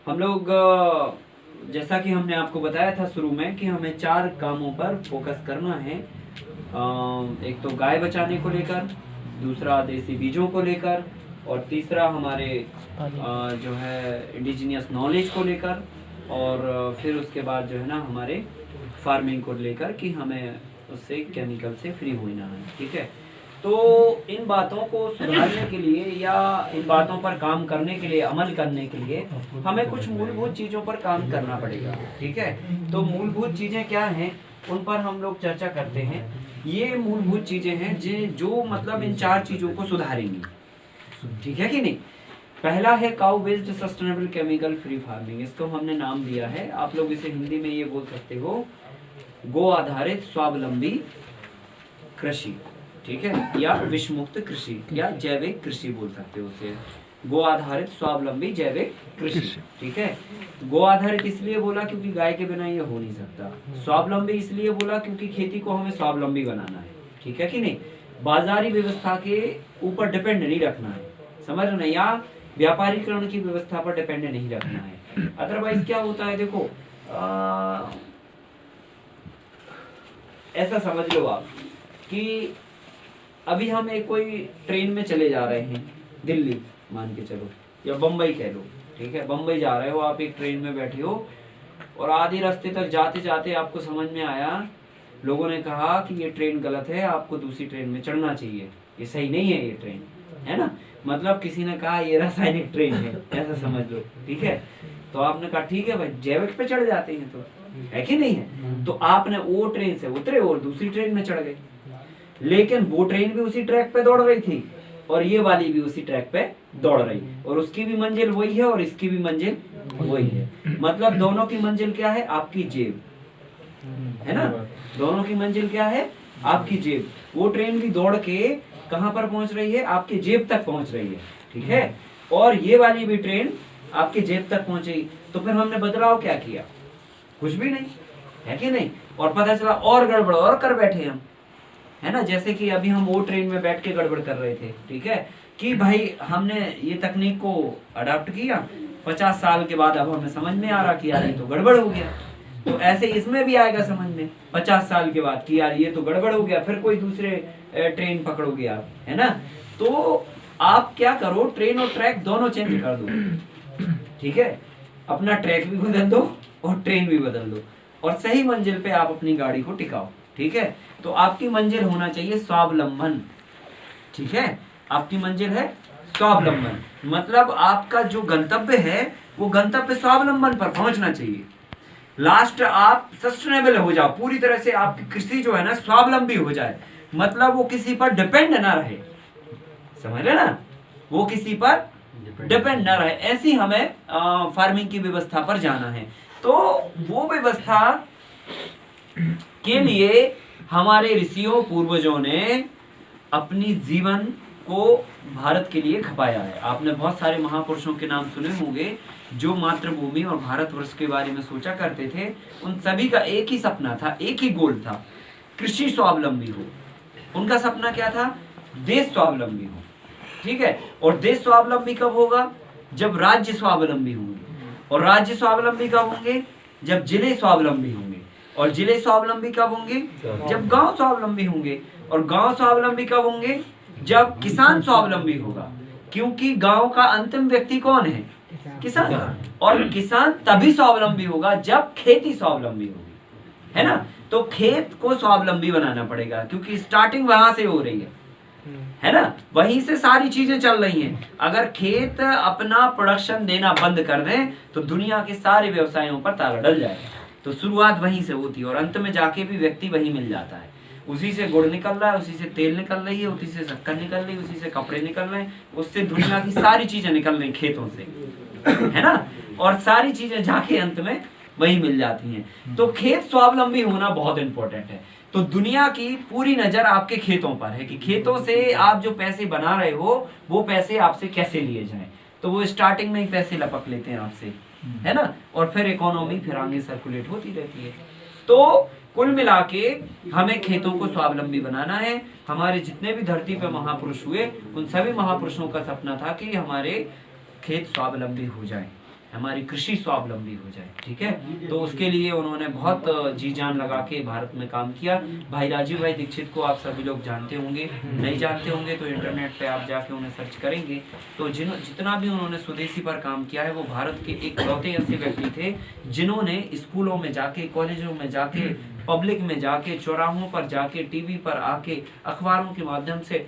हम लोग जैसा कि हमने आपको बताया था शुरू में कि हमें 4 कामों पर फोकस करना है। एक तो गाय बचाने को लेकर, दूसरा देसी बीजों को लेकर, और तीसरा हमारे जो है इंडिजिनियस नॉलेज को लेकर, और फिर उसके बाद जो है ना हमारे फार्मिंग को लेकर कि हमें उससे केमिकल से फ्री होना है। ठीक है, तो इन बातों को सुधारने के लिए या इन बातों पर काम करने के लिए, अमल करने के लिए हमें कुछ मूलभूत चीज़ों पर काम करना पड़ेगा। ठीक है, तो मूलभूत चीज़ें क्या हैं उन पर हम लोग चर्चा करते हैं। ये मूलभूत चीज़ें हैं जो मतलब इन 4 चीज़ों को सुधारेंगी। ठीक है कि नहीं। पहला है cow based sustainable chemical free farming. इसको हमने नाम दिया है, आप लोग इसे हिंदी में ये बोल सकते हो गो आधारित स्वावलंबी कृषि। ठीक है, या विषमुक्त कृषि या जैविक कृषि बोल सकते हो उसे। गो आधारित स्वावलंबी जैविक कृषि। ठीक है, गो आधारित इसलिए बोला क्योंकि गाय के बिना ये हो नहीं सकता। स्वावलंबी इसलिए बोला क्योंकि खेती को हमें स्वावलंबी बनाना है। ठीक है कि नहीं, बाजारी व्यवस्था के ऊपर डिपेंड नहीं रखना है, समझ रहे, या व्यापारीकरण की व्यवस्था पर डिपेंड नहीं रखना है। अदरवाइज क्या होता है, देखो ऐसा समझ लो आप कि अभी हम एक कोई ट्रेन में चले जा रहे हैं, दिल्ली मान के चलो, या बम्बई कह लो। ठीक है, बम्बई जा रहे हो आप, एक ट्रेन में बैठे हो और आधे रास्ते तक जाते जाते आपको समझ में आया, लोगों ने कहा कि ये ट्रेन गलत है, आपको दूसरी ट्रेन में चढ़ना चाहिए, ये सही नहीं है ये ट्रेन, है ना। मतलब किसी ने कहा ये रासायनिक ट्रेन है, ऐसा समझ लो। ठीक है, तो आपने कहा ठीक है भाई जैविक पे चढ़ जाते हैं, तो है कि नहीं है। तो आपने वो ट्रेन से उतरे और दूसरी ट्रेन में चढ़ गए, लेकिन वो ट्रेन भी उसी ट्रैक पे दौड़ रही थी और ये वाली भी उसी ट्रैक पे दौड़ रही, और उसकी भी मंजिल वही है और इसकी भी मंजिल वही है। मतलब दोनों की मंजिल क्या है, आपकी जेब, है ना। दोनों की मंजिल क्या है, आपकी जेब। वो ट्रेन भी दौड़ के कहां पर पहुंच रही है, आपकी जेब तक पहुंच रही है। ठीक है, और ये वाली भी ट्रेन आपकी जेब तक पहुंचेगी। तो फिर हमने बदलाव क्या किया, कुछ भी नहीं, है कि नहीं। और पता चला और गड़बड़ और कर बैठे हम, है ना। जैसे कि अभी हम वो ट्रेन में बैठ के गड़बड़ कर रहे थे। ठीक है, कि भाई हमने ये तकनीक को अडॉप्ट किया, 50 साल के बाद अब हमें समझ में आ रहा कि यार ये तो गड़बड़ हो गया। तो ऐसे इसमें भी आएगा समझ में 50 साल के बाद कि यार ये तो गड़बड़ हो गया, फिर कोई दूसरे ट्रेन पकड़ोगे आप, है ना। तो आप क्या करो, ट्रेन और ट्रैक दोनों चेंज कर दो। ठीक है, अपना ट्रैक भी बदल दो और ट्रेन भी बदल दो, और सही मंजिल पे आप अपनी गाड़ी को टिकाओ। ठीक है, तो आपकी मंजिल होना चाहिए स्वावलंबन। ठीक है, आपकी मंजिल है स्वावलंबन, मतलब आपका जो गंतव्य है वो गंतव्य स्वावलंबन पर पहुंचना चाहिए। लास्ट आप सस्टेनेबल हो जाओ, पूरी तरह से आपकी कृषि जो है ना स्वावलंबी हो जाए, मतलब वो किसी पर डिपेंड ना रहे, समझ रहे ना, वो किसी पर डिपेंड ना रहे। ऐसी हमें फार्मिंग की व्यवस्था पर जाना है। तो वो व्यवस्था के लिए हमारे ऋषियों पूर्वजों ने अपनी जीवन को भारत के लिए खपाया है। आपने बहुत सारे महापुरुषों के नाम सुने होंगे जो मातृभूमि और भारतवर्ष के बारे में सोचा करते थे। उन सभी का एक ही सपना था, एक ही गोल था, कृषि स्वावलंबी हो। उनका सपना क्या था, देश स्वावलंबी हो। ठीक है, और देश स्वावलंबी कब होगा, जब राज्य स्वावलंबी होंगे, और राज्य स्वावलंबी कब होंगे, जब जिले स्वावलंबी होंगे, और जिले स्वावलंबी कब होंगे, जब गांव स्वावलंबी होंगे, और गांव स्वावलंबी कब होंगे, जब किसान स्वावलंबी होगा। क्योंकि गांव का अंतिम व्यक्ति कौन है, किसान, और किसान तभी स्वावलंबी होगा जब खेती स्वावलंबी होगी, है ना। तो खेत को स्वावलंबी बनाना पड़ेगा, क्योंकि स्टार्टिंग वहां से हो रही है ना, वहीं से सारी चीजें चल रही हैं। अगर खेत अपना प्रोडक्शन देना बंद कर दें तो दुनिया के सारे व्यवसायों पर ताला डल जाएगा। तो शुरुआत वहीं से होती है और अंत में जाके भी व्यक्ति वहीं मिल जाता है। उसी से गुड़ निकल रहा है, उसी से तेल निकल रही है, उसी से शक्कर निकल रही है, उसी से कपड़े निकल रहे हैं, उससे दुनिया की सारी चीजें निकल रही खेतों से, है ना। और सारी चीजें जाके अंत में वही मिल जाती हैं। तो खेत स्वावलंबी होना बहुत इंपॉर्टेंट है। तो दुनिया की पूरी नजर आपके खेतों पर है कि खेतों से आप जो पैसे बना रहे हो वो पैसे आपसे कैसे लिए जाएं। तो वो स्टार्टिंग में ही पैसे लपक लेते हैं आपसे, है ना, और फिर इकोनॉमी फिर आगे सर्कुलेट होती रहती है। तो कुल मिला के हमें खेतों को स्वावलंबी बनाना है। हमारे जितने भी धरती पर महापुरुष हुए उन सभी महापुरुषों का सपना था कि हमारे खेत स्वावलंबी हो जाएं। हमारी कृषि स्वावलंबी हो जाए, ठीक है। तो उसके लिए उन्होंने बहुत जी जान लगा के भारत में काम किया। भाई राजीव भाई दीक्षित को आप सभी लोग जानते होंगे, नहीं जानते होंगे तो इंटरनेट पे आप जाके उन्हें सर्च करेंगे तो जितना भी उन्होंने स्वदेशी पर काम किया है वो भारत के एक लौते ऐसे व्यक्ति थे जिन्होंने स्कूलों में जाके, कॉलेजों में जाके, पब्लिक में जाके, चौराहों पर जाके, टीवी पर आके, अखबारों के माध्यम से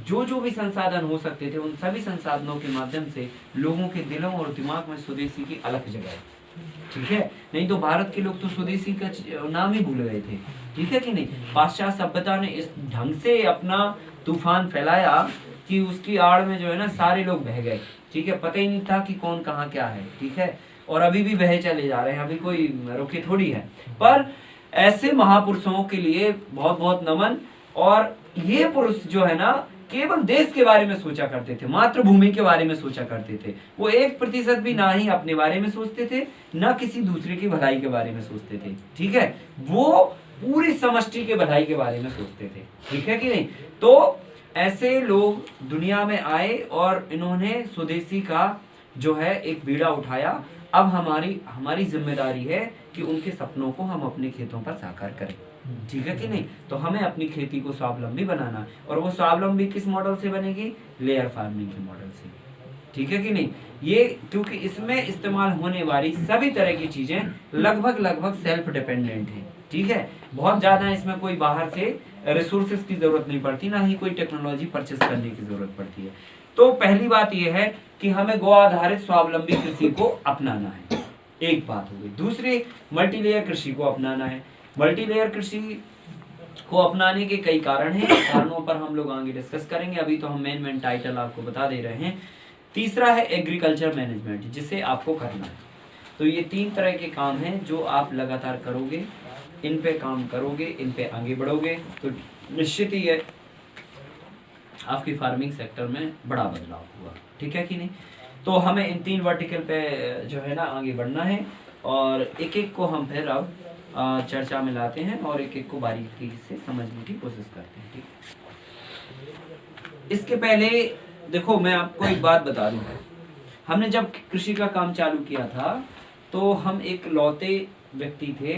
जो भी संसाधन हो सकते थे उन सभी संसाधनों के माध्यम से लोगों के दिलों और दिमाग में स्वदेशी की अलग जगह है, ठीक है। नहीं तो भारत के लोग तो स्वदेशी का नाम ही भूल गए थे, ठीक है कि नहीं। पाश्चात्य सभ्यता ने इस ढंग से अपना तूफान फैलाया कि उसकी आड़ में जो है ना सारे लोग बह गए, ठीक है। पता ही नहीं था कि कौन कहाँ क्या है, ठीक है। और अभी भी बहे चले जा रहे हैं, अभी कोई रुके थोड़ी है। पर ऐसे महापुरुषों के लिए बहुत बहुत नमन। और ये पुरुष जो है ना केवल देश के बारे में सोचा करते थे, मातृभूमि के बारे में सोचा करते थे। वो 1% भी ना ही अपने बारे में सोचते थे, ना किसी दूसरे की भलाई के बारे में सोचते थे, ठीक है। वो पूरी समष्टि के भलाई के बारे में सोचते थे, ठीक है कि नहीं। तो ऐसे लोग दुनिया में आए और इन्होंने स्वदेशी का जो है एक बीड़ा उठाया। अब हमारी जिम्मेदारी है कि उनके सपनों को हम अपने खेतों पर साकार करें, ठीक है कि नहीं। तो हमें अपनी खेती को स्वावलंबी बनाना, और वो स्वावलंबी किस मॉडल से बनेगी, लेयर फार्मिंग के मॉडल से, ठीक है कि नहीं। ये क्योंकि इसमें इस्तेमाल होने वाली सभी तरह की चीजें लगभग सेल्फ डिपेंडेंट है, ठीक है। बहुत ज्यादा इसमें कोई बाहर से रिसोर्सेज की जरूरत नहीं पड़ती, ना ही कोई टेक्नोलॉजी परचेस करने की जरूरत पड़ती है। तो पहली बात यह है कि हमें गौ आधारित स्वावलंबी कृषि को अपनाना है, एक बात हो गई। दूसरी, मल्टीलेयर कृषि को अपनाना है। मल्टीलेयर कृषि को अपनाने के कई कारण हैं, कारणों पर हम लोग आगे डिस्कस करेंगे, अभी तो हम मेन टाइटल आपको बता दे रहे हैं। तीसरा है एग्रीकल्चर मैनेजमेंट, जिसे आपको करना है। तो ये 3 तरह के काम हैं जो आप लगातार करोगे, इन पे काम करोगे, इन पे आगे बढ़ोगे तो निश्चित ही है आपकी फार्मिंग सेक्टर में बड़ा बदलाव हुआ, ठीक है कि नहीं। तो हमें इन 3 वर्टिकल पे जो है ना आगे बढ़ना है, और एक एक को हम फिर अब चर्चा में लाते हैं और एक एक को बारीकी से समझने की कोशिश करते हैं, ठीक। इसके पहले देखो मैं आपको एक बात बता दूं, हमने जब कृषि का काम चालू किया था तो हम एक लौते व्यक्ति थे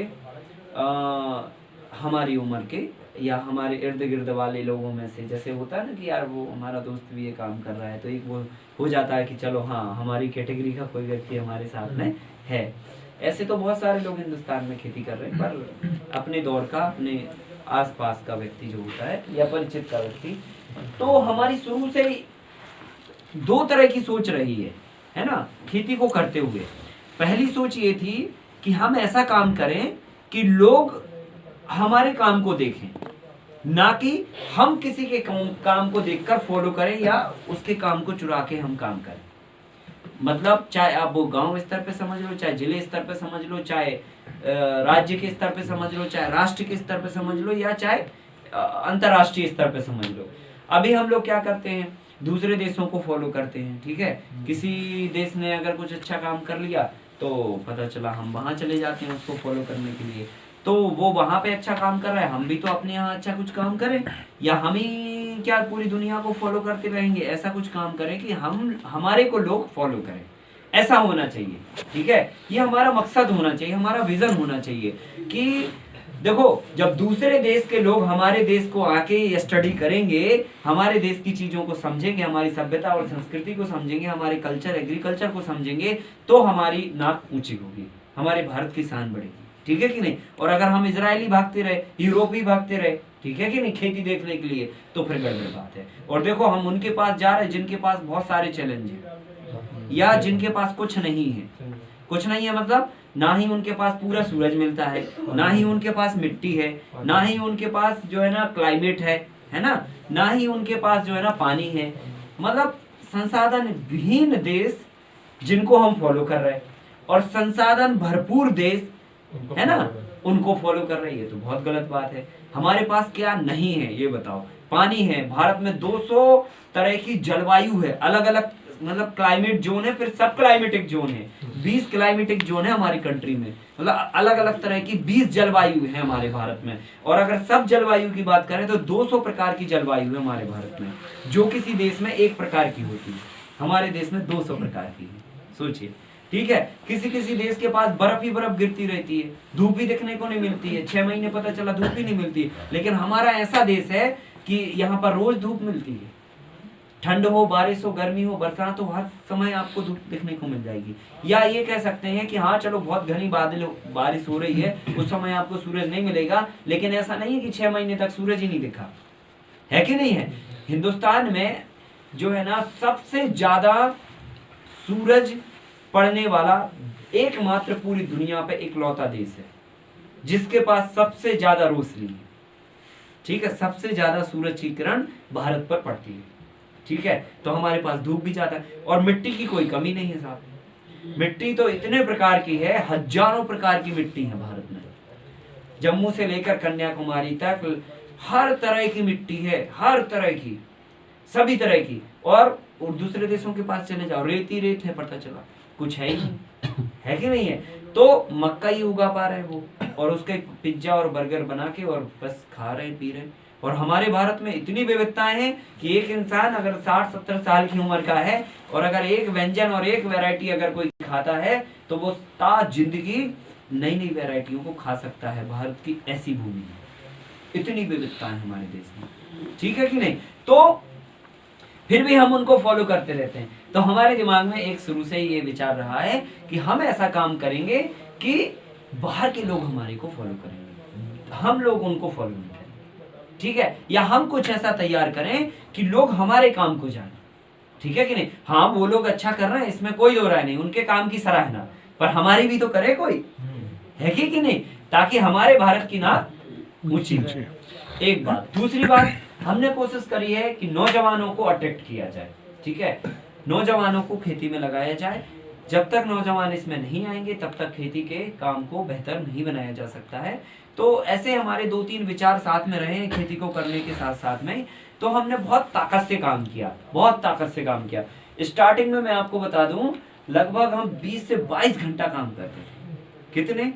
हमारी उम्र के या हमारे इर्द गिर्द वाले लोगों में से। जैसे होता है ना कि यार वो हमारा दोस्त भी ये काम कर रहा है, तो एक वो हो जाता है कि चलो हाँ हमारी कैटेगरी का कोई व्यक्ति हमारे साथ में है। ऐसे तो बहुत सारे लोग हिंदुस्तान में खेती कर रहे हैं, पर अपने दौर का, अपने आसपास का व्यक्ति जो होता है या परिचित का व्यक्ति, तो हमारी शुरू से 2 तरह की सोच रही है ना खेती को करते हुए। पहली सोच ये थी कि हम ऐसा काम करें कि लोग हमारे काम को देखें, ना कि हम किसी के काम को देखकर फॉलो करें या उसके काम को चुरा के हम काम करें। मतलब चाहे आप वो गांव स्तर पे समझ लो, चाहे जिले स्तर पे समझ लो, चाहे राज्य के स्तर पे समझ लो, चाहे राष्ट्र के स्तर पे समझ लो, या चाहे अंतर्राष्ट्रीय स्तर पे समझ लो। अभी हम लोग क्या करते हैं, दूसरे देशों को फॉलो करते हैं, ठीक है। किसी देश ने अगर कुछ अच्छा काम कर लिया तो पता चला हम वहां चले जाते हैं उसको फॉलो करने के लिए। तो वो वहां पे अच्छा काम कर रहा है, हम भी तो अपने यहाँ अच्छा कुछ काम करें, या हम ही क्या पूरी दुनिया को फॉलो करते रहेंगे। ऐसा कुछ काम करें कि हमारे को लोग फॉलो करें, ऐसा होना चाहिए, ठीक है। ये हमारा मकसद होना चाहिए, हमारा विजन होना चाहिए कि देखो जब दूसरे देश के लोग हमारे देश को आके स्टडी करेंगे, हमारे देश की चीजों को समझेंगे, हमारी सभ्यता और संस्कृति को समझेंगे, हमारे कल्चर एग्रीकल्चर को समझेंगे, तो हमारी नाक ऊंची होगी, हमारे भारत की शान बढ़ेगी, ठीक है कि नहीं। और अगर हम इजरायली भागते रहे, यूरोपी भागते रहे, ठीक है कि नहीं, खेती देखने के लिए, तो फिर गड़बड़ बात है। और देखो हम उनके पास जा रहे हैं जिनके पास बहुत सारे चैलेंज है, या जिनके पास कुछ नहीं है। कुछ नहीं है मतलब ना ही उनके पास पूरा सूरज मिलता है, ना ही उनके पास मिट्टी है, ना ही उनके पास जो है ना क्लाइमेट है ना ही उनके पास जो है ना पानी है। मतलब संसाधन विहीन देश जिनको हम फॉलो कर रहे हैं, और संसाधन भरपूर देश है ना उनको फॉलो कर रही है, तो बहुत गलत बात है। हमारे पास क्या नहीं है ये बताओ। पानी है, भारत में 200 तरह की जलवायु है, अलग अलग मतलब क्लाइमेट जोन है, फिर सब क्लाइमेटिक जोन है, 20 क्लाइमेटिक जोन है हमारी कंट्री में, मतलब अलग अलग तरह की 20 जलवायु है हमारे भारत में। और अगर सब जलवायु की बात करें तो 200 प्रकार की जलवायु है हमारे भारत में, जो किसी देश में 1 प्रकार की होती है, हमारे देश में 200 प्रकार की है। सोचिए ठीक है, किसी किसी देश के पास बर्फ ही बर्फ गिरती रहती है, धूप ही देखने को नहीं मिलती है, 6 महीने पता चला धूप ही नहीं मिलती। लेकिन हमारा ऐसा देश है कि यहाँ पर रोज धूप मिलती है, ठंड हो, बारिश हो, गर्मी हो, बरसात हो, हर समय आपको धूप देखने को मिल जाएगी। या ये कह सकते हैं कि हाँ चलो बहुत घनी बादल बारिश हो रही है, उस समय आपको सूरज नहीं मिलेगा, लेकिन ऐसा नहीं है कि 6 महीने तक सूरज ही नहीं दिखा, है कि नहीं है। हिंदुस्तान में जो है ना सबसे ज्यादा सूरज पड़ने वाला एकमात्र पूरी दुनिया पे इकलौता देश है जिसके पास सबसे ज्यादा रोशनी है, ठीक है, सबसे ज्यादा सूरज की किरण भारत पर पड़ती है, ठीक है। तो हमारे पास धूप भी ज्यादा है और मिट्टी की कोई कमी नहीं है साहब। मिट्टी तो इतने प्रकार की है, हजारों प्रकार की मिट्टी है भारत में, जम्मू से लेकर कन्याकुमारी तक हर तरह की मिट्टी है, हर तरह की, सभी तरह की। और दूसरे देशों के पास चले जाओ, रेत ही रेत है, पता चला कुछ है ही नहीं, है कि नहीं है। तो मक्का ही उगा पा रहे वो, और उसके पिज्जा और बर्गर बना के और बस खा रहे पी रहे। और हमारे भारत में इतनी विविधताएं हैं कि एक इंसान अगर 60-70 साल की उम्र का है और अगर एक व्यंजन और एक वैरायटी अगर कोई खाता है तो वो सारी जिंदगी नई नई वैरायटियों को खा सकता है। भारत की ऐसी भूमि है, इतनी विविधता है हमारे देश में, ठीक है कि नहीं। तो फिर भी हम उनको फॉलो करते रहते हैं। तो हमारे दिमाग में एक शुरू से ही ये विचार रहा है कि हम ऐसा काम करेंगे कि बाहर के लोग हमारे को फॉलो करेंगे, हम लोग उनको फॉलो नहीं करेंगे, ठीक है। या हम कुछ ऐसा तैयार करें कि लोग हमारे काम को जाने, ठीक है कि नहीं। हाँ वो लोग अच्छा कर रहे हैं, इसमें कोई दो राय नहीं, उनके काम की सराहना, पर हमारी भी तो करे कोई, है कि नहीं, ताकि हमारे भारत की नाक ऊंची हो। एक बात। दूसरी बात, हमने कोशिश करी है कि नौजवानों को अट्रैक्ट किया जाए, ठीक है, नौजवानों को खेती में लगाया जाए। जब तक नौजवान इसमें नहीं आएंगे तब तक खेती के काम को बेहतर नहीं बनाया जा सकता है। तो ऐसे हमारे 2-3 विचार साथ में रहे हैं खेती को करने के साथ साथ में। तो हमने बहुत ताकत से काम किया, बहुत ताकत से काम किया। स्टार्टिंग में मैं आपको बता दूं, लगभग हम 20 से 22 घंटा काम करते थे। कितने?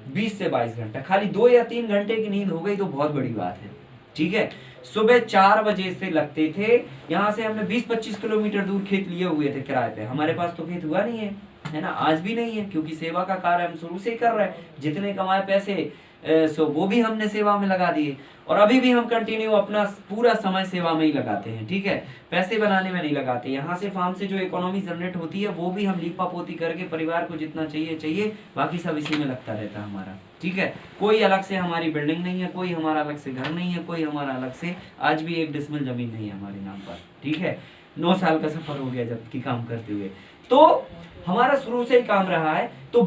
20 से 22 घंटा। खाली 2 या 3 घंटे की नींद हो गई तो बहुत बड़ी बात है, ठीक है। सुबह 4 बजे से लगते थे, यहाँ से हमने 20-25 किलोमीटर दूर खेत लिए हुए थे किराए पे। हमारे पास तो खेत हुआ नहीं है ना, आज भी नहीं है, क्योंकि सेवा का कार्य हम शुरू से ही कर रहे हैं। जितने कमाए पैसे सो वो भी हमने सेवा में लगा दिए, और अभी भी हम कंटिन्यू अपना पूरा समय सेवा में ही लगाते हैं, ठीक है। पैसे बनाने में नहीं लगाते। यहाँ से फार्म से जो इकोनॉमी जनरेट होती है वो भी हम लीपा पोती करके परिवार को जितना चाहिए, बाकी सब इसी में लगता रहता है हमारा, ठीक है। कोई अलग से हमारी बिल्डिंग नहीं है, कोई हमारा अलग से घर नहीं है, कोई हमारा अलग से आज भी 1 डिसमिल जमीन नहीं है हमारे नाम पर, ठीक है। 9 साल का सफर हो गया जबकि काम करते हुए। तो हमारा शुरू से ही काम रहा है। तो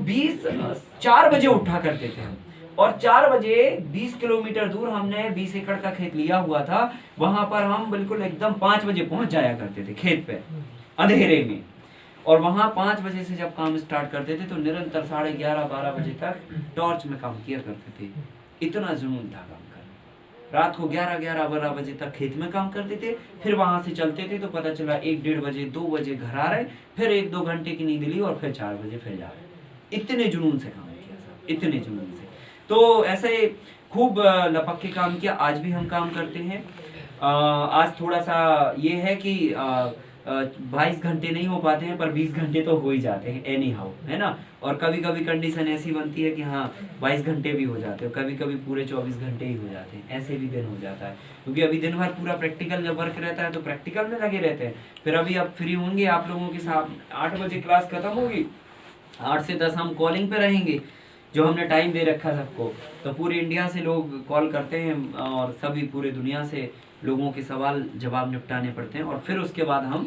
4 बजे उठा करते थे हम, और 4 बजे 20 किलोमीटर दूर हमने 20 एकड़ का खेत लिया हुआ था, वहां पर हम बिल्कुल एकदम 5 बजे पहुंच जाया करते थे खेत पे अंधेरे में। और वहां 5 बजे से जब काम स्टार्ट करते थे तो निरंतर 11:30-12 बजे तक टॉर्च में काम किया करते थे। इतना जुनून था काम करना। रात को 11-12 बजे तक खेत में काम करते थे, फिर वहां से चलते थे तो पता चला 1-1:30 बजे 2 बजे घर आ रहे, फिर 1-2 घंटे की नींद ली और फिर 4 बजे फिर जा रहे। इतने जुनून से काम किया साहब, इतने जुनून से। तो ऐसे खूब लपक के काम किया। आज भी हम काम करते हैं। आज थोड़ा सा ये है कि 22 घंटे नहीं हो पाते हैं, पर 20 घंटे तो हो ही जाते हैं एनी हाउ, है ना। और कभी कभी कंडीशन ऐसी बनती है कि हाँ 22 घंटे भी हो जाते हैं, कभी कभी पूरे 24 घंटे ही हो जाते हैं, ऐसे भी दिन हो जाता है। क्योंकि अभी दिन भर पूरा प्रैक्टिकल जब वर्क रहता है तो प्रैक्टिकल में लगे रहते हैं। फिर अभी आप फ्री होंगे, आप लोगों के साथ 8 बजे क्लास खत्म होगी, 8 से 10 हम कॉलिंग पे रहेंगे, जो हमने टाइम दे रखा सबको। तो पूरे इंडिया से लोग कॉल करते हैं और सभी पूरे दुनिया से लोगों के सवाल जवाब निपटाने पड़ते हैं। और फिर उसके बाद हम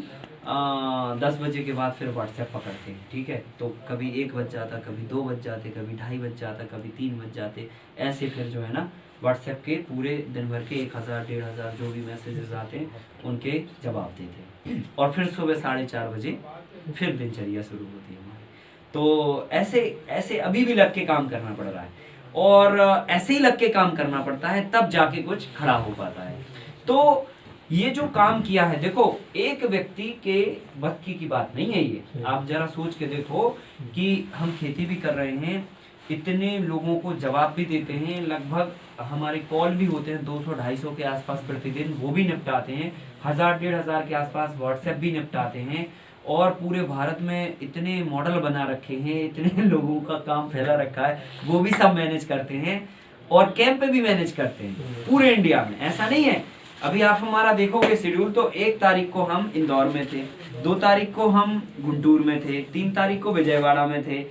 10 बजे के बाद फिर व्हाट्सएप पकड़ते हैं, ठीक है। तो कभी 1 बज जाता, कभी 2 बज जाते, कभी 2:30 बज जाता, कभी 3 बज जाते। ऐसे फिर जो है ना व्हाट्सएप के पूरे दिन भर के 1000-1500 जो भी मैसेजेस आते हैं उनके जवाब देते हैं। और फिर सुबह 4:30 बजे फिर दिनचर्या शुरू होती है हमारी। तो ऐसे अभी भी लग के काम करना पड़ रहा है, और ऐसे ही लग के काम करना पड़ता है तब जाके कुछ खड़ा हो पाता है। तो ये जो काम किया है, देखो एक व्यक्ति के बस की बात नहीं है ये। आप जरा सोच के देखो कि हम खेती भी कर रहे हैं, इतने लोगों को जवाब भी देते हैं, लगभग हमारे कॉल भी होते हैं 200-250 के आसपास प्रतिदिन, वो भी निपटाते हैं। 1000-1500 के आसपास व्हाट्सएप भी निपटाते हैं। और पूरे भारत में इतने मॉडल बना रखे हैं, इतने लोगों का काम फैला रखा है, वो भी सब मैनेज करते हैं और कैंप भी मैनेज करते हैं पूरे इंडिया में। ऐसा नहीं है, अभी आप हमारा देखोगे शेड्यूल तो 1 तारीख को हम इंदौर में थे, 2 तारीख को हम गुंटूर में थे, 3 तारीख को विजयवाड़ा में थे,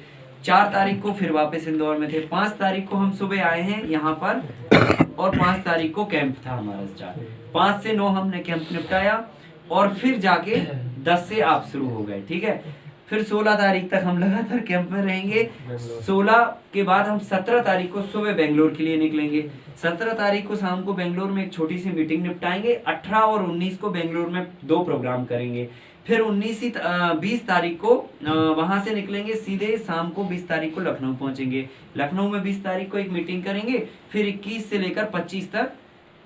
4 तारीख को फिर वापस इंदौर में थे, 5 तारीख को हम सुबह आए हैं यहाँ पर और 5 तारीख को कैंप था हमारा स्टार्ट। 5 से 9 हमने कैंप निपटाया और फिर जाके 10 से आप शुरू हो गए, ठीक है। फिर 16 तारीख तक हम लगातार कैंप में रहेंगे। 16 के बाद हम 17 तारीख को सुबह बेंगलोर के लिए निकलेंगे। 17 तारीख को शाम को बेंगलोर में एक छोटी सी मीटिंग निपटाएंगे। 18 और 19 को बेंगलोर में 2 प्रोग्राम करेंगे। फिर 20 तारीख को वहां से निकलेंगे, सीधे शाम को 20 तारीख को लखनऊ पहुंचेंगे। लखनऊ में 20 तारीख को एक मीटिंग करेंगे। फिर 21 से लेकर 25 तक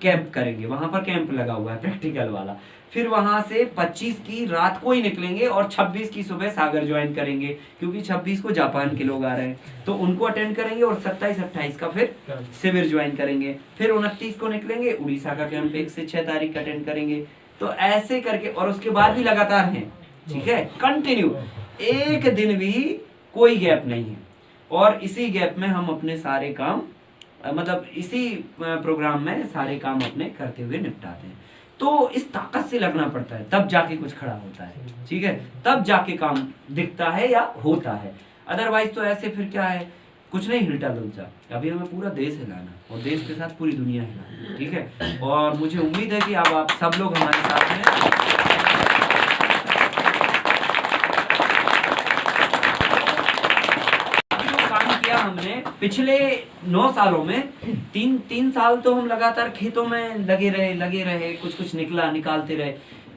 कैंप करेंगे, वहां पर कैंप लगा हुआ है प्रैक्टिकल वाला। फिर वहां से 25 की रात को ही निकलेंगे और 26 की सुबह सागर ज्वाइन करेंगे, क्योंकि 26 को जापान के लोग आ रहे हैं तो उनको अटेंड करेंगे और 27-28 का फिर शिविर ज्वाइन करेंगे। फिर 29 को निकलेंगे, उड़ीसा का कैंप 1 से 6 तारीख अटेंड करेंगे। तो ऐसे करके, और उसके बाद भी लगातार हैं, ठीक है, कंटिन्यू, एक दिन भी कोई गैप नहीं है। और इसी गैप में हम अपने सारे काम, मतलब इसी प्रोग्राम में सारे काम अपने करते हुए निपटाते हैं। तो इस ताकत से लगना पड़ता है, तब जाके कुछ खड़ा होता है, ठीक है, तब जाके काम दिखता है या होता है। अदरवाइज तो ऐसे फिर क्या है, कुछ नहीं, हिलता डुलता। अभी हमें पूरा देश हिलाना और देश के साथ पूरी दुनिया हिलाना, ठीक है। और मुझे उम्मीद है कि अब आप सब लोग हमारे साथ हैं। हमने पिछले 9 सालों में 3 साल तो हम लगातार खेतों में लगे रहे, कुछ निकालते रहे।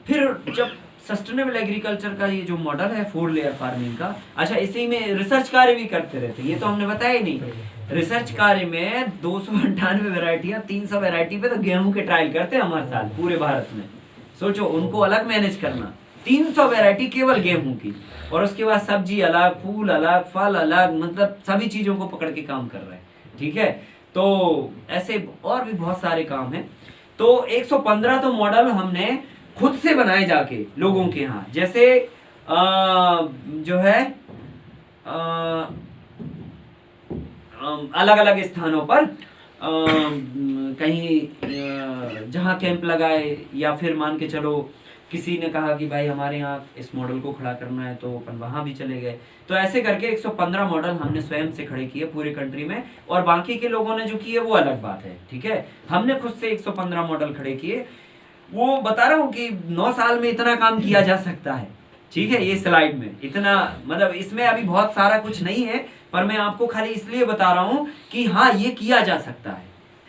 फिर जब सस्टेनेबल एग्रीकल्चर का ये जो मॉडल है 4 लेयर फार्मिंग का, अच्छा, इसी में रिसर्च कार्य भी करते रहते, ये तो हमने बताया ही नहीं। रिसर्च कार्य में 298 वेराइटियां, 300 वेराइटी पे तो गेहूं के ट्रायल करते हैं हमारे साथ पूरे भारत में। सोचो, उनको अलग मैनेज करना, 300 वेराइटी केवल गेहूं की, और उसके बाद सब्जी अलग, फूल अलग, फल अलग, मतलब सभी चीजों को पकड़ के काम कर रहे हैं, ठीक है। तो ऐसे और भी बहुत सारे काम हैं। तो 115 तो मॉडल हमने खुद से बनाए जाके लोगों के यहाँ, जैसे जो है अलग अलग स्थानों पर कहीं जहाँ कैंप लगाए, या फिर मान के चलो किसी ने कहा कि भाई हमारे यहाँ इस मॉडल को खड़ा करना है, तो अपन वहां भी चले गए। तो ऐसे करके 115 मॉडल हमने स्वयं से खड़े किए पूरे कंट्री में, और बाकी के लोगों ने जो किए वो अलग बात है, ठीक है। हमने खुद से 115 मॉडल खड़े किए। वो बता रहा हूँ कि 9 साल में इतना काम किया जा सकता है, ठीक है। ये स्लाइड में इतना, मतलब इसमें अभी बहुत सारा कुछ नहीं है, पर मैं आपको खाली इसलिए बता रहा हूँ कि हाँ, ये किया जा सकता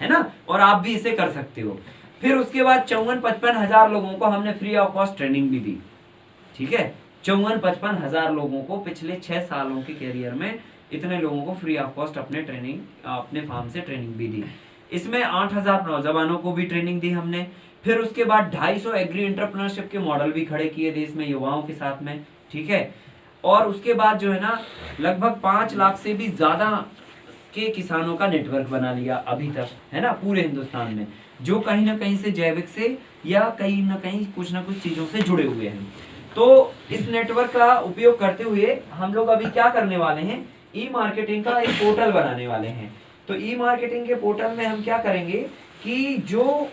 है ना, और आप भी इसे कर सकते हो। फिर उसके बाद 54-55 हजार लोगों को हमने फ्री ऑफ कॉस्ट ट्रेनिंग भी दी, ठीक है। 54-55 हजार लोगों को पिछले 6 सालों के कैरियर में इतने लोगों को फ्री ऑफ कॉस्ट अपने फार्म से ट्रेनिंग भी दी। इसमें 8000 नौजवानों को भी ट्रेनिंग दी हमने। फिर उसके बाद 250 एग्री एंटरप्रेन्योरशिप के मॉडल भी खड़े किए देश में युवाओं के साथ में, ठीक है। और उसके बाद जो है ना, लगभग 5 लाख से भी ज्यादा के किसानों का नेटवर्क बना लिया अभी तक, है ना, पूरे हिंदुस्तान में, जो कहीं ना कहीं से जैविक से या कहीं ना कहीं कुछ ना कुछ चीजों से जुड़े हुए हैं। तो इस नेटवर्क का उपयोग करते हुए हम लोग अभी क्या करने वाले हैं, ई मार्केटिंग का एक पोर्टल बनाने वाले हैं। तो ई मार्केटिंग के पोर्टल में हम क्या करेंगे कि जो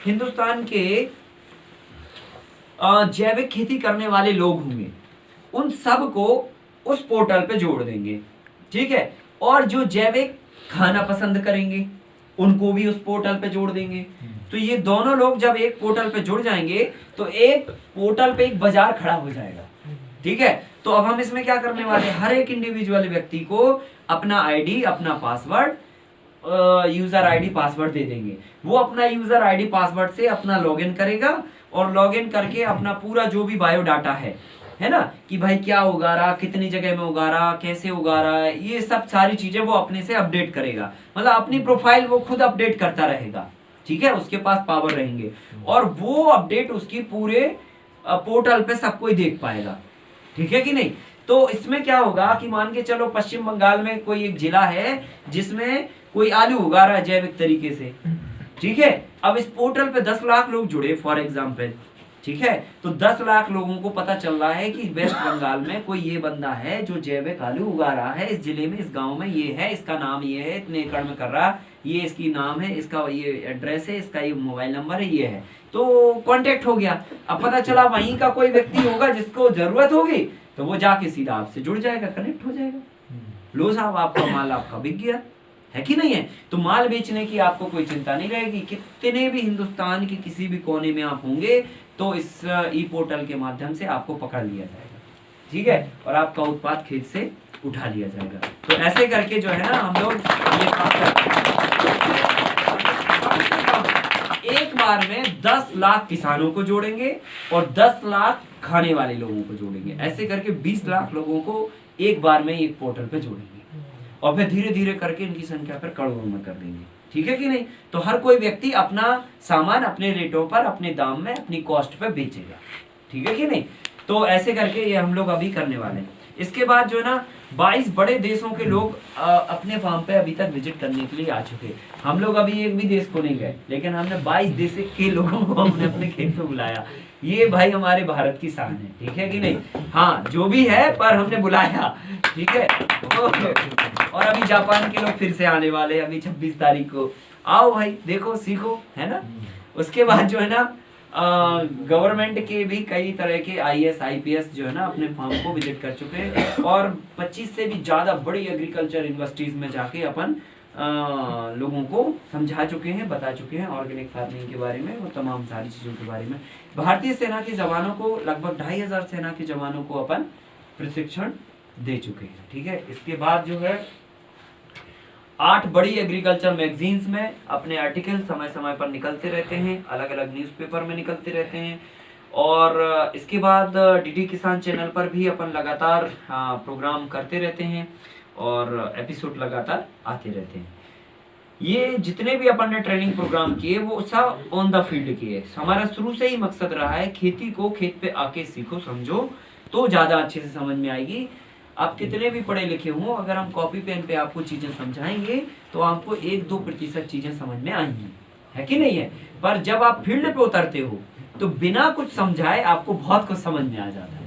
हिंदुस्तान के जैविक खेती करने वाले लोग होंगे, उन सब को उस पोर्टल पे जोड़ देंगे, ठीक है। और जो जैविक खाना पसंद करेंगे, उनको भी उस पोर्टल पे जोड़ देंगे। तो ये दोनों लोग जब एक पोर्टल पे जुड़ जाएंगे, तो एक पोर्टल पे एक बाजार खड़ा हो जाएगा, ठीक है। तो अब हम इसमें क्या करने वाले हैं, हर एक इंडिविजुअल व्यक्ति को अपना आईडी, अपना पासवर्ड, यूजर आईडी पासवर्ड दे देंगे। वो अपना यूजर आईडी पासवर्ड से अपना लॉगिन करेगा, और लॉगिन करके अपना पूरा जो भी बायोडाटा है ना, कि भाई क्या उगा रहा, कितनी जगह में उगा रहा, कैसे उगा रहा है, ये सब सारी चीजें वो अपने से अपडेट करेगा। मतलब अपनी प्रोफाइल वो खुद अपडेट करता रहेगा, ठीक है, उसके पास पावर रहेंगे, और वो अपडेट उसकी पूरे पोर्टल पे सब कोई देख पाएगा, ठीक है कि नहीं। तो इसमें क्या होगा कि मान के चलो पश्चिम बंगाल में कोई एक जिला है जिसमें कोई आलू उगा रहा है जैविक तरीके से, ठीक है। अब इस पोर्टल पे 10 लाख लोग जुड़े फॉर एग्जाम्पल, ठीक है। तो 10 लाख लोगों को पता चल रहा है कि वेस्ट बंगाल में कोई ये बंदा है जो जैविक आलू उगा रहा है, इस जिले में, इस गांव में ये है, इसका नाम ये है, इतने एकड़ में कर रहा, ये इसकी नाम है, इसका ये एड्रेस है, इसका ये मोबाइल नंबर है, ये है। तो कांटेक्ट हो गया। अब पता चला वहीं का कोई व्यक्ति होगा जिसको जरूरत होगी, तो वो जाके सीधा आपसे जुड़ जाएगा, कनेक्ट हो जाएगा। लो साहब, आपका माल आपका बिक गया, है कि नहीं है। तो माल बेचने की आपको कोई चिंता नहीं रहेगी। कितने भी हिंदुस्तान के किसी भी कोने में आप होंगे तो इस ई पोर्टल के माध्यम से आपको पकड़ लिया जाएगा, ठीक है, और आपका उत्पाद खेत से उठा लिया जाएगा। तो ऐसे करके जो है ना हम लोग ये काम करते हैं। एक बार में 10 लाख किसानों को जोड़ेंगे और 10 लाख खाने वाले लोगों को जोड़ेंगे। ऐसे करके 20 लाख लोगों को एक बार में एक पोर्टल पे जोड़ेंगे और फिर धीरे धीरे करके इनकी संख्या फिर करोड़ों में कर देंगे, ठीक है कि नहीं। तो हर कोई व्यक्ति अपना सामान अपने रेटों पर, अपने दाम में, अपनी कॉस्ट पे बेचेगा, ठीक है कि नहीं। तो ऐसे करके ये हम लोग अभी करने वाले हैं। इसके बाद जो है ना 22 बड़े देशों के लोग अपने फार्म पे अभी तक विजिट करने के लिए आ चुके हैं। हम लोग अभी एक भी देश को नहीं गए, लेकिन हमने 22 देश के लोगों को हमने अपने खेत में बुलाया। ये भाई हमारे भारत की शान है, ठीक है कि नहीं। हाँ, जो भी है पर हमने बुलाया, ठीक है। और अभी जापान के लोग फिर से आने वाले हैं, अभी 26 तारीख को। आओ भाई, देखो, सीखो, है ना। उसके बाद जो है ना गवर्नमेंट के भी कई तरह के IAS IPS जो है ना अपने फार्म को विजिट कर चुके हैं और 25 से भी ज्यादा बड़ी एग्रीकल्चर यूनिवर्सिटीज में जाके अपन लोगों को समझा चुके हैं, बता चुके हैं ऑर्गेनिक फार्मिंग के बारे में, वो तमाम सारी चीजों के बारे में। भारतीय सेना के जवानों को लगभग 2500 सेना के जवानों को अपन प्रशिक्षण दे चुके हैं, ठीक है। इसके बाद जो है 8 बड़ी एग्रीकल्चर मैगजीन्स में अपने आर्टिकल समय समय पर निकलते रहते हैं, अलग अलग न्यूज़पेपर में निकलते रहते हैं। और इसके बाद DD किसान चैनल पर भी अपन लगातार प्रोग्राम करते रहते हैं और एपिसोड लगातार आते रहते हैं। ये जितने भी अपन ने ट्रेनिंग प्रोग्राम किए वो सब ऑन द फील्ड किए। हमारा शुरू से ही मकसद रहा है खेती को खेत पे आके सीखो, समझो, तो ज्यादा अच्छे से समझ में आएगी। आप कितने भी पढ़े लिखे हो, अगर हम कॉपी पेन पे आपको चीजें समझाएंगे तो आपको 1-2% चीजें समझ में आएंगी, है कि नहीं है। पर जब आप फील्ड पे उतरते हो तो बिना कुछ समझाए आपको बहुत कुछ समझ में आ जाता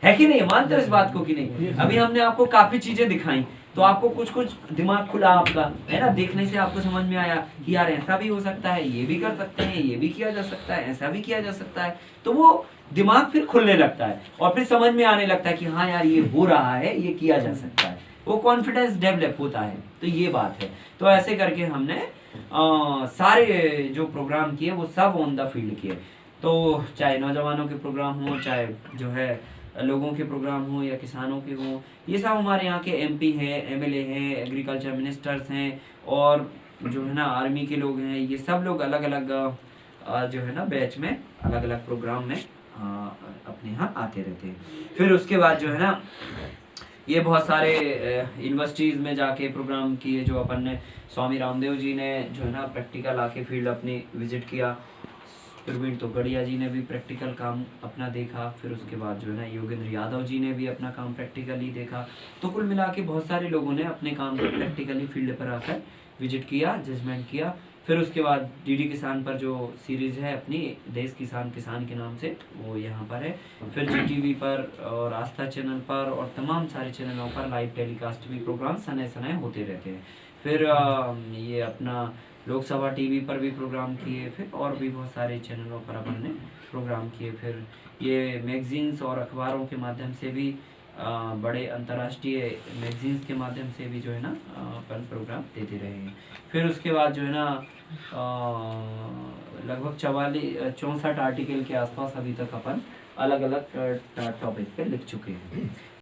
है कि नहीं। मानते हो इस बात को कि नहीं। अभी हमने आपको काफी चीजें दिखाई तो आपको कुछ कुछ दिमाग खुला आपका, है ना। देखने से आपको समझ में आया कि यार ऐसा भी हो सकता है, ये भी कर सकते हैं, ये भी किया जा सकता है, ऐसा भी किया जा सकता है। तो वो दिमाग फिर खुलने लगता है और फिर समझ में आने लगता है कि हाँ यार ये हो रहा है, ये किया जा सकता है, वो कॉन्फिडेंस डेवलप होता है। तो ये बात है। तो ऐसे करके हमने सारे जो प्रोग्राम किए वो सब ऑन द फील्ड किए। तो चाहे नौजवानों के प्रोग्राम हो, चाहे जो है लोगों के प्रोग्राम हो या किसानों के हो, ये सब हमारे यहाँ के MP हैं, MLA हैं, एग्रीकल्चर मिनिस्टर्स हैं और जो है ना आर्मी के लोग हैं। ये सब लोग अलग अलग जो है ना बैच में, अलग अलग प्रोग्राम में अपने यहाँ आते रहते हैं। फिर उसके बाद जो है ना ये बहुत सारे यूनिवर्सिटीज़ में जाके प्रोग्राम किए जो अपन ने। स्वामी रामदेव जी ने जो है ना प्रैक्टिकल आके फील्ड अपनी विजिट किया। प्रवीण तोगड़िया जी ने भी प्रैक्टिकल काम अपना देखा। फिर उसके बाद जो है ना योगेंद्र यादव जी ने भी अपना काम प्रैक्टिकली देखा। तो कुल मिला के बहुत सारे लोगों ने अपने काम को प्रैक्टिकली फील्ड पर आकर विजिट किया, जजमेंट किया। फिर उसके बाद DD किसान पर जो सीरीज है अपनी देश किसान के नाम से, वो यहाँ पर है। फिर GTV पर और आस्था चैनल पर और तमाम सारे चैनलों पर लाइव टेलीकास्ट भी प्रोग्राम समय समय होते रहते हैं। फिर ये अपना लोकसभा TV पर भी प्रोग्राम किए। फिर और भी बहुत सारे चैनलों पर अपन ने प्रोग्राम किए। फिर ये मैगजीन्स और अखबारों के माध्यम से भी बड़े अंतर्राष्ट्रीय मैगजीन्स के माध्यम से भी जो है ना अपन प्रोग्राम देते रहे हैं। फिर उसके बाद जो है ना लगभग 64 आर्टिकल के आसपास अभी तक अपन अलग अलग टॉपिक पे लिख चुके हैं।